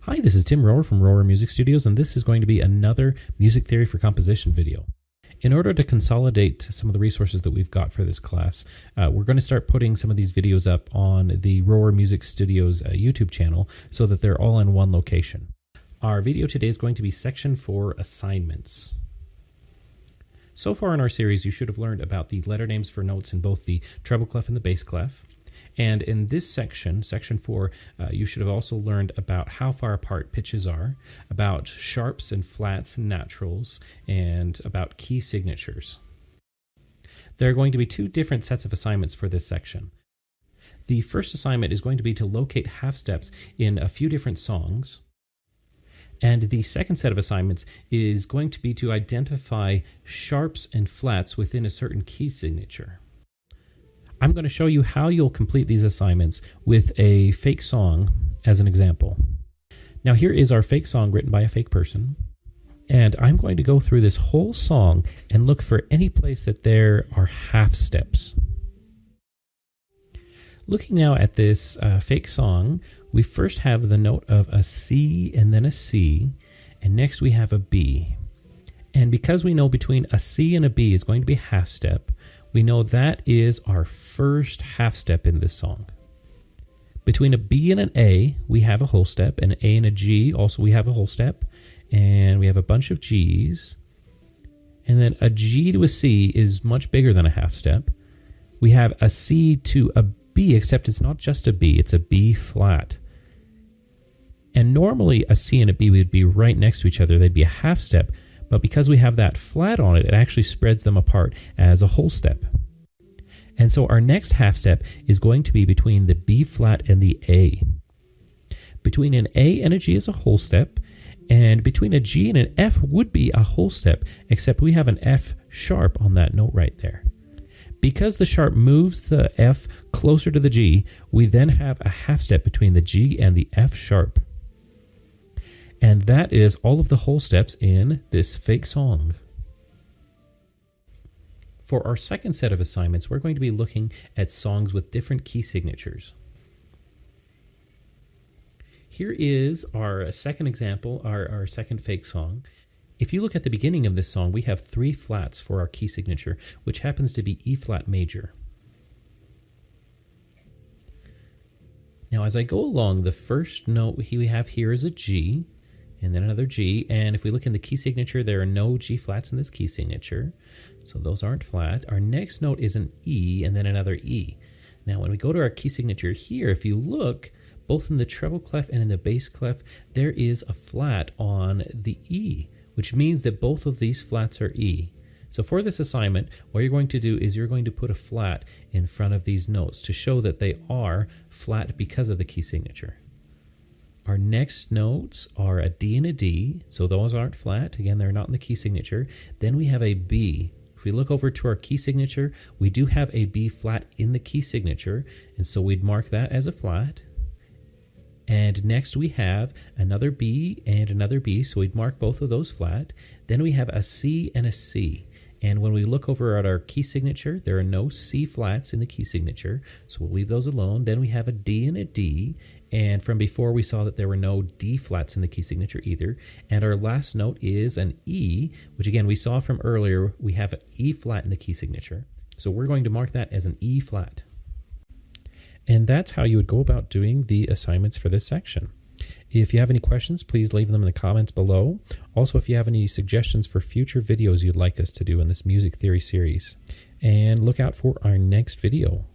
Hi, this is Tim Rohwer from Rohwer Music Studios, and this is going to be another music theory for composition video. In order to consolidate some of the resources that we've got for this class, we're going to start putting some of these videos up on the Rohwer Music Studios YouTube channel so that they're all in one location. Our video today is going to be Section 4 Assignments. So far in our series, you should have learned about the letter names for notes in both the treble clef and the bass clef. And in this section, Section 4, you should have also learned about how far apart pitches are, about sharps and flats and naturals, and about key signatures. There are going to be two different sets of assignments for this section. The first assignment is going to be to locate half steps in a few different songs. And the second set of assignments is going to be to identify sharps and flats within a certain key signature. I'm going to show you how you'll complete these assignments with a fake song as an example. Now here is our fake song written by a fake person, and I'm going to go through this whole song and look for any place that there are half steps. Looking now at this fake song, we first have the note of a C and then a C, and next we have a B. And because we know between a C and a B is going to be a half step, we know that is our first half step in this song. Between a B and an A, we have a whole step, and an A and a G, also we have a whole step, and we have a bunch of Gs. And then a G to a C is much bigger than a half step. We have a C to a B, except it's not just a B, it's a B flat. And normally a C and a B would be right next to each other, they'd be a half step. But because we have that flat on it, it actually spreads them apart as a whole step. And so our next half step is going to be between the B flat and the A. Between an A and a G is a whole step, and between a G and an F would be a whole step, except we have an F sharp on that note right there. Because the sharp moves the F closer to the G, we then have a half step between the G and the F sharp. And that is all of the whole steps in this fake song. For our second set of assignments, we're going to be looking at songs with different key signatures. Here is our second example, our second fake song. If you look at the beginning of this song, we have 3 flats for our key signature, which happens to be E flat major. Now as I go along, the first note we have here is a G, and then another G, and if we look in the key signature, there are no G flats in this key signature, so those aren't flat. Our next note is an E, and then another E. Now when we go to our key signature here, if you look, both in the treble clef and in the bass clef, there is a flat on the E, which means that both of these flats are E. So for this assignment, what you're going to do is you're going to put a flat in front of these notes to show that they are flat because of the key signature. Our next notes are a D and a D, so those aren't flat. Again, they're not in the key signature. Then we have a B. If we look over to our key signature, we do have a B flat in the key signature, and so we'd mark that as a flat. And next we have another B and another B, so we'd mark both of those flat. Then we have a C and a C. And when we look over at our key signature, there are no C flats in the key signature, so we'll leave those alone. Then we have a D and a D, and from before we saw that there were no D flats in the key signature either. And our last note is an E, which again we saw from earlier, we have an E flat in the key signature. So we're going to mark that as an E flat. And that's how you would go about doing the assignments for this section. If you have any questions, please leave them in the comments below. Also, if you have any suggestions for future videos you'd like us to do in this music theory series. And look out for our next video.